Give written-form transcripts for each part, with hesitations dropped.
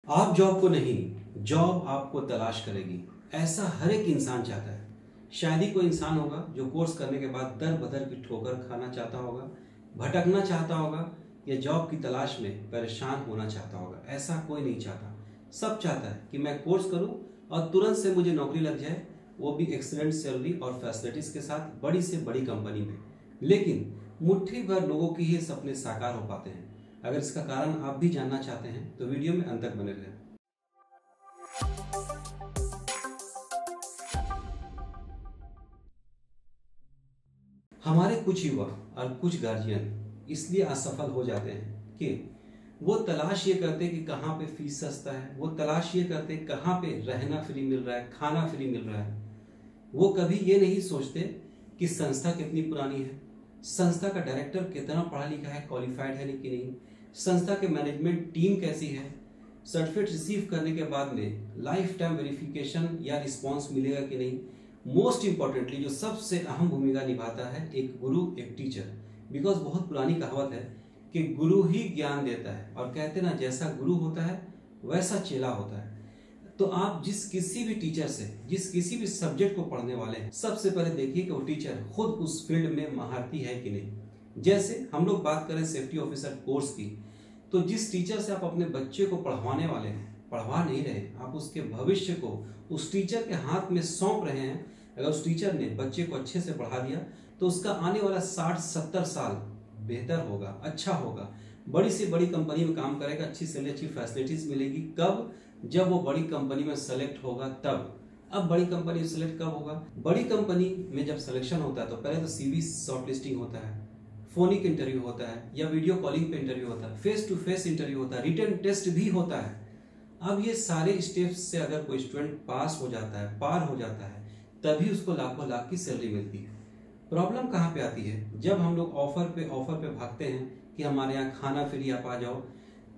आप जॉब को नहीं, जॉब आपको तलाश करेगी, ऐसा हर एक इंसान चाहता है। शायद ही कोई इंसान होगा जो कोर्स करने के बाद दर बदर की ठोकर खाना चाहता होगा, भटकना चाहता होगा या जॉब की तलाश में परेशान होना चाहता होगा। ऐसा कोई नहीं चाहता। सब चाहता है कि मैं कोर्स करूं और तुरंत से मुझे नौकरी लग जाए, वो भी एक्सीलेंट सैलरी और फैसिलिटीज के साथ बड़ी से बड़ी कंपनी में। लेकिन मुट्ठी भर लोगों की ही सपने साकार हो पाते हैं। अगर इसका कारण आप भी जानना चाहते हैं तो वीडियो में अंत तक बने रहें। हमारे कुछ युवा और कुछ गार्जियन इसलिए असफल हो जाते हैं कि वो तलाश ये करते कि कहाँ पे फीस सस्ता है, वो तलाश ये करते कहाँ पे रहना फ्री मिल रहा है, खाना फ्री मिल रहा है। वो कभी ये नहीं सोचते कि संस्था कितनी पुरानी है, संस्था का डायरेक्टर कितना पढ़ा लिखा है, क्वालिफाइड है कि नहीं, संस्था के मैनेजमेंट टीम कैसी है, सर्टिफिकेट रिसीव करने के बाद में लाइफ टाइम वेरिफिकेशन या रिस्पॉन्स मिलेगा कि नहीं। मोस्ट इंपॉर्टेंटली जो सबसे अहम भूमिका निभाता है एक गुरु, एक टीचर। बिकॉज बहुत पुरानी कहावत है कि गुरु ही ज्ञान देता है और कहते ना जैसा गुरु होता है वैसा चेला होता है। तो आप जिस किसी भी टीचर से, जिस किसी भी सब्जेक्ट को पढ़ने वाले हैं, सबसे पहले देखिए कि वो टीचर खुद उस फील्ड में महारती है कि नहीं। जैसे हम लोग बात करें सेफ्टी ऑफिसर कोर्स की, तो जिस टीचर से आप अपने बच्चे को पढ़वाने वाले हैं, पढ़वा नहीं रहे, आप उसके भविष्य को उस टीचर के हाथ में सौंप रहे हैं। अगर उस टीचर ने बच्चे को अच्छे से पढ़ा दिया तो उसका आने वाला 60-70 साल बेहतर होगा, अच्छा होगा, बड़ी से बड़ी कंपनी में काम करेगा, अच्छी सैलरी, अच्छी फैसिलिटीज मिलेगी। कब? जब वो बड़ी कंपनी में सेलेक्ट होगा तब। अब बड़ी कंपनी में सेलेक्ट कब होगा? बड़ी कंपनी में जब सिलेक्शन होता है तो पहले तो सीवी शॉर्टलिस्टिंग होता है, फोनिक इंटरव्यू होता है या वीडियो कॉलिंग पे इंटरव्यू होता है, फेस टू फेस इंटरव्यू होता है, रिटन टेस्ट भी होता है। अब ये सारे स्टेप्स से अगर कोई स्टूडेंट पास हो जाता है, पार हो जाता है, तभी उसको लाखों लाख की सैलरी मिलती है। प्रॉब्लम कहाँ पे आती है? जब हम लोग ऑफर पे भागते हैं कि हमारे यहाँ खाना फ्री, आप आ जाओ,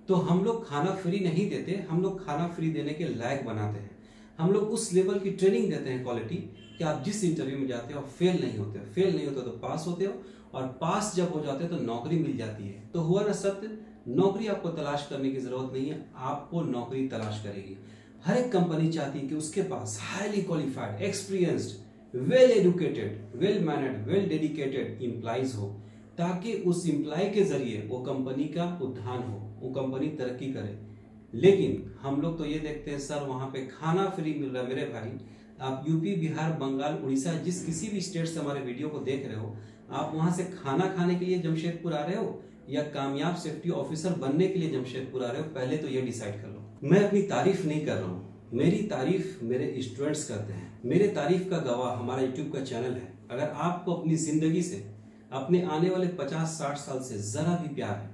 तो हम लोग खाना फ्री नहीं देते, हम लोग खाना फ्री देने के लायक बनाते हैं। हम लोग उस लेवल की ट्रेनिंग देते हैं, क्वालिटी, कि आप जिस इंटरव्यू में जाते हो फेल नहीं होते हो, फेल नहीं होते तो पास होते हो, और पास जब हो जाते हो तो नौकरी मिल जाती है। तो हुआ ना सत्य, नौकरी आपको तलाश करने की जरूरत नहीं है, आपको नौकरी तलाश करेगी। हर एक कंपनी चाहती है कि उसके पास highly qualified, experienced, well educated, well mannered, well dedicated employees हो, ताकि उस एम्प्लॉय के जरिए वो कंपनी का उत्थान हो, वो कंपनी तरक्की करे। लेकिन हम लोग तो ये देखते हैं सर वहां पे खाना फ्री मिल रहा है। मेरे भाई, आप यूपी, बिहार, बंगाल, उड़ीसा, जिस किसी भी स्टेट से हमारे वीडियो को देख रहे हो, आप वहां से खाना खाने के लिए जमशेदपुर आ रहे हो या कामयाब सेफ्टी ऑफिसर बनने के लिए जमशेदपुर आ रहे हो? पहले तो ये डिसाइड कर लो। मैं अपनी तारीफ नहीं कर रहा हूँ, मेरी तारीफ मेरे स्टूडेंट्स करते हैं। मेरे तारीफ का गवाह हमारा यूट्यूब का चैनल है। अगर आपको अपनी जिंदगी से, अपने आने वाले 50-60 साल से जरा भी प्यार है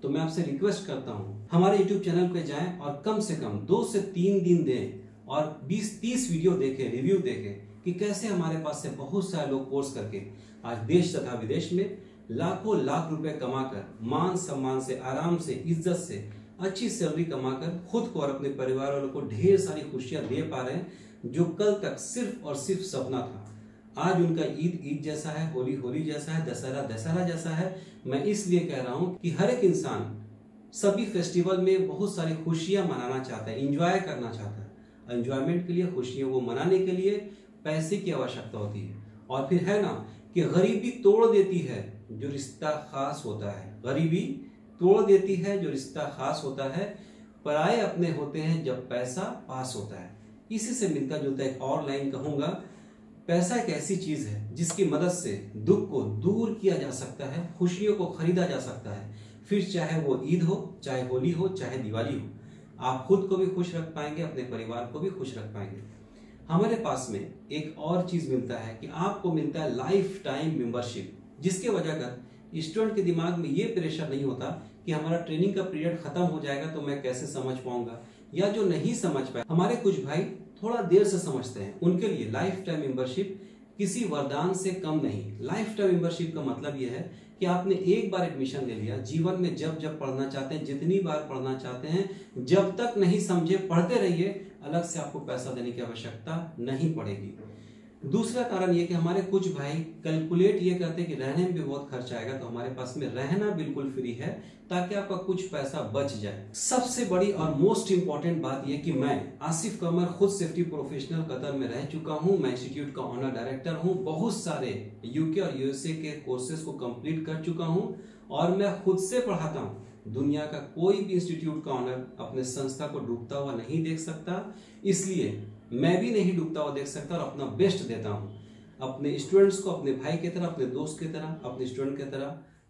तो मैं आपसे रिक्वेस्ट करता हूँ हमारे यूट्यूब चैनल पे जाएं और कम से कम 2 से 3 दिन दें और 20-30 वीडियो देखें, रिव्यू देखें कि कैसे हमारे पास से बहुत सारे लोग कोर्स करके आज देश तथा विदेश में लाखों लाख रुपए कमाकर, मान सम्मान से, आराम से, इज्जत से, अच्छी सैलरी कमाकर खुद को और अपने परिवार वालों को ढेर सारी खुशियां दे पा रहे हैं, जो कल तक सिर्फ और सिर्फ सपना था। आज उनका ईद जैसा है, होली होली जैसा है, दशहरा दशहरा जैसा है। मैं इसलिए कह रहा हूं कि हर एक इंसान सभी फेस्टिवल में बहुत सारी खुशियां मनाना चाहता है, इंजॉय करना चाहता है। एंजॉयमेंट के लिए, खुशियों को मनाने के लिए पैसे की आवश्यकता होती है। और फिर है ना कि गरीबी तोड़ देती है जो रिश्ता खास होता है, गरीबी तोड़ देती है जो रिश्ता खास होता है, पराये अपने होते हैं जब पैसा पास होता है। इसी से मिलता जुलता एक और लाइन कहूंगा, पैसा एक ऐसी चीज है जिसकी मदद से दुख को दूर किया जा सकता है, खुशियों को खरीदा जा सकता है। फिर चाहे वो ईद हो, चाहे होली हो, चाहे दिवाली हो, आप खुद को भी खुश रख पाएंगे, अपने परिवार को भी खुश रख पाएंगे। हमारे पास में एक और चीज मिलता है कि आपको मिलता है लाइफ टाइम मेंबरशिप, जिसके वजह कर स्टूडेंट के दिमाग में ये प्रेशर नहीं होता कि हमारा ट्रेनिंग का पीरियड खत्म हो जाएगा तो मैं कैसे समझ पाऊंगा, या जो नहीं समझ पाए, हमारे कुछ भाई थोड़ा देर से समझते हैं, उनके लिए लाइफ टाइम मेंबरशिप किसी वरदान से कम नहीं। लाइफ टाइम मेंबरशिप का मतलब यह है कि आपने एक बार एडमिशन ले लिया, जीवन में जब जब पढ़ना चाहते हैं, जितनी बार पढ़ना चाहते हैं, जब तक नहीं समझे पढ़ते रहिए, अलग से आपको पैसा देने की आवश्यकता नहीं पड़ेगी। दूसरा कारण ये कि हमारे कुछ भाई कैलकुलेट ये करते हैं कि रहने में भी बहुत खर्च आएगा, तो हमारे पास में रहना बिल्कुल फ्री है ताकि आपका कुछ पैसा बच जाए। सबसे बड़ी और मोस्ट इंपॉर्टेंट बात यह कि मैं आसिफ कमर खुद सेफ्टी प्रोफेशनल कतर में रह चुका हूं। मैं इंस्टीट्यूट का ऑनर डायरेक्टर हूं। बहुत सारे यूके और यूएसए के कोर्सेज को कंप्लीट कर चुका हूं और मैं खुद से पढ़ाता हूं। दुनिया का कोई भी इंस्टीट्यूट का ऑनर अपने संस्था को डूबता हुआ नहीं देख सकता, इसलिए मैं भी नहीं डूबता हुआ देख सकता और अपना बेस्ट देता हूं। अपने स्टूडेंट्स को अपने भाई की तरह, अपने दोस्त की तरह, अपने स्टूडेंट की तरह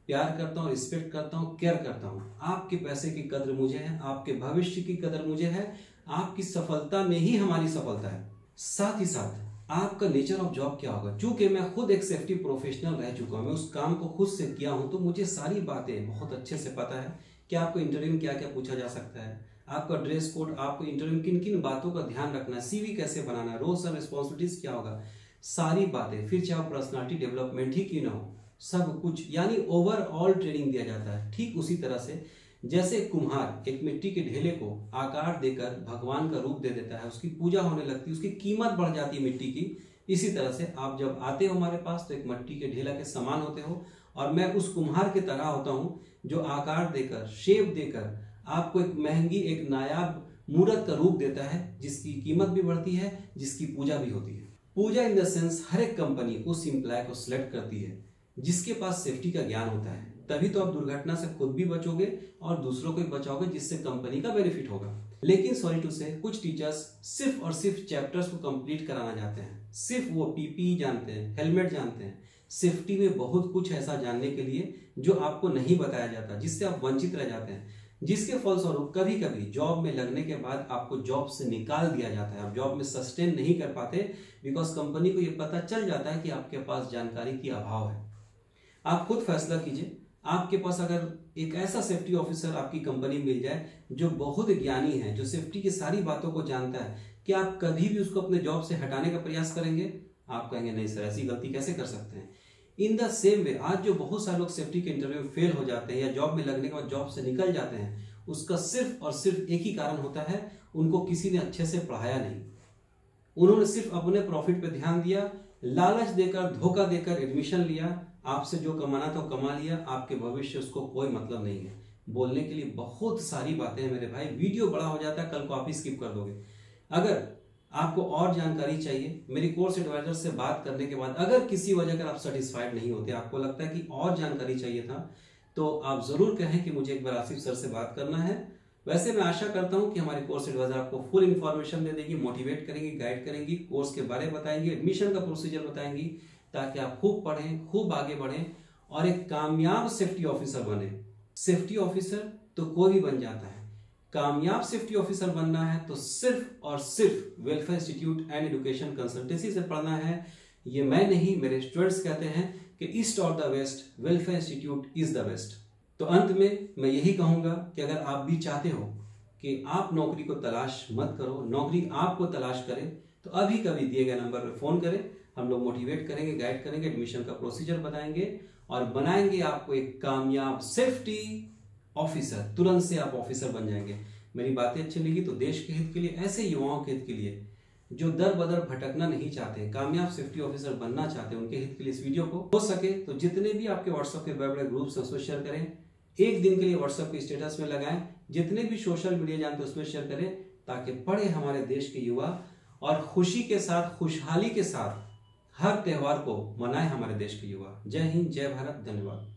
प्यार करता हूं, रिस्पेक्ट करता हूं, केयर करता हूं। आपके पैसे की कदर मुझे है, आपके भविष्य की कदर मुझे है, आपकी सफलता में ही हमारी सफलता है। साथ ही साथ आपका नेचर ऑफ जॉब क्या होगा, चूंकि मैं खुद एक सेफ्टी प्रोफेशनल रह चुका हूं, मैं उस काम को खुद से किया हूं, तो मुझे सारी बातें बहुत अच्छे से पता है कि आपको इंटरव्यू में क्या क्या पूछा जा सकता है, आपका ड्रेस कोड, आपको इंटरव्यू में किन किन बातों का ध्यान रखना है, सीवी कैसे बनाना है, रोल्स एंड रिस्पॉन्सिबिलिटीज क्या होगा, सारी बातें। फिर चाहे पर्सनालिटी डेवलपमेंट ही क्यों ना हो, सब कुछ यानी ओवरऑल ट्रेनिंग दिया जाता है। ठीक उसी तरह से जैसे कुम्हार एक मिट्टी के ढेले को आकार देकर भगवान का रूप दे देता है, उसकी पूजा होने लगती है, उसकी कीमत बढ़ जाती है मिट्टी की। इसी तरह से आप जब आते हो हमारे पास तो एक मिट्टी के ढेला के समान होते हो और मैं उस कुम्हार की तरह होता हूँ जो आकार देकर, शेप देकर आपको एक महंगी, एक नायाब मूर्त का रूप देता है, जिसकी कीमत भी बढ़ती है, जिसकी पूजा भी होती है। पूजा इन द सेंस हर एक कंपनी उस एम्प्लॉय को सिलेक्ट करती है जिसके पास सेफ्टी का ज्ञान होता है, तभी तो आप दुर्घटना से खुद भी बचोगे और दूसरों को भी बचाओगे, जिससे कंपनी का बेनिफिट होगा। लेकिन सॉरी टू से कुछ टीचर्स सिर्फ और सिर्फ चैप्टर्स को कंप्लीट कराना चाहते हैं, सिर्फ वो पीपीई जानते हैं, हेलमेट जानते हैं, सेफ्टी में बहुत कुछ ऐसा जानने के लिए जो आपको नहीं बताया जाता, जिससे आप वंचित रह जाते हैं, जिसके फलस्वरूप कभी कभी जॉब में लगने के बाद आपको जॉब से निकाल दिया जाता है। आप जॉब में सस्टेन नहीं कर पाते बिकॉज कंपनी को यह पता चल जाता है कि आपके पास जानकारी की अभाव है। आप खुद फैसला कीजिए, आपके पास अगर एक ऐसा सेफ्टी ऑफिसर आपकी कंपनी मिल जाए जो बहुत ज्ञानी है, जो सेफ्टी की सारी बातों को जानता है, कि आप कभी भी उसको अपने जॉब से हटाने का प्रयास करेंगे? आप कहेंगे नहीं सर, ऐसी गलती कैसे कर सकते हैं। इन द सेम वे आज जो बहुत सारे लोग सेफ्टी के इंटरव्यू में फेल हो जाते हैं या जॉब में लगने के बाद जॉब से निकल जाते हैं, उसका सिर्फ और सिर्फ एक ही कारण होता है, उनको किसी ने अच्छे से पढ़ाया नहीं। उन्होंने सिर्फ अपने प्रॉफिट पे ध्यान दिया, लालच देकर, धोखा देकर एडमिशन लिया, आपसे जो कमाना था कमा लिया, आपके भविष्य उसको कोई मतलब नहीं है। बोलने के लिए बहुत सारी बातें हैं मेरे भाई, वीडियो बड़ा हो जाता है, कल को आप ही स्किप कर दोगे। अगर आपको और जानकारी चाहिए, मेरी कोर्स एडवाइजर से बात करने के बाद अगर किसी वजह कर आप सेटिस्फाइड नहीं होते, आपको लगता है कि और जानकारी चाहिए था, तो आप जरूर कहें कि मुझे एक बार आसिफ सर से बात करना है। वैसे मैं आशा करता हूं कि हमारी कोर्स एडवाइजर आपको फुल इन्फॉर्मेशन दे देगी, मोटिवेट करेंगी, गाइड करेंगी, कोर्स के बारे में बताएंगी, एडमिशन का प्रोसीजर बताएंगी, ताकि आप खूब पढ़ें, खूब आगे बढ़ें और एक कामयाब सेफ्टी ऑफिसर बने। सेफ्टी ऑफिसर तो कोई भी बन जाता है, कामयाब सेफ्टी ऑफिसर बनना है तो सिर्फ और सिर्फ welfare institute and education consultancy से पढ़ना है। ये मैं नहीं, मेरे स्टूडेंट्स कहते हैं कि ईस्ट और the west, welfare institute is the best. तो अंत में मैं यही कहूंगा कि अगर आप भी चाहते हो कि आप नौकरी को तलाश मत करो, नौकरी आपको तलाश करे, तो अभी कभी दिए गए नंबर पर फोन करें, हम लोग मोटिवेट करेंगे, गाइड करेंगे, एडमिशन का प्रोसीजर बताएंगे और बनाएंगे आपको एक कामयाब सेफ्टी ऑफिसर। तुरंत से आप ऑफिसर बन जाएंगे। मेरी बातें अच्छी लगी तो देश के हित के लिए, ऐसे युवाओं के हित के लिए जो दर बदर भटकना नहीं चाहते, कामयाब सेफ्टी ऑफिसर बनना चाहते हैं, उनके हित के लिए इस वीडियो को हो सके तो जितने भी आपके व्हाट्सएप के बड़े बड़े ग्रुप्स हैं उसमें शेयर करें। एक दिन के लिए व्हाट्सएप के स्टेटस में लगाएं, जितने भी सोशल मीडिया जानते हैं उसमें शेयर करें, ताकि पढ़े हमारे देश के युवा और खुशी के साथ, खुशहाली के साथ हर त्योहार को मनाए हमारे देश के युवा। जय हिंद, जय भारत, धन्यवाद।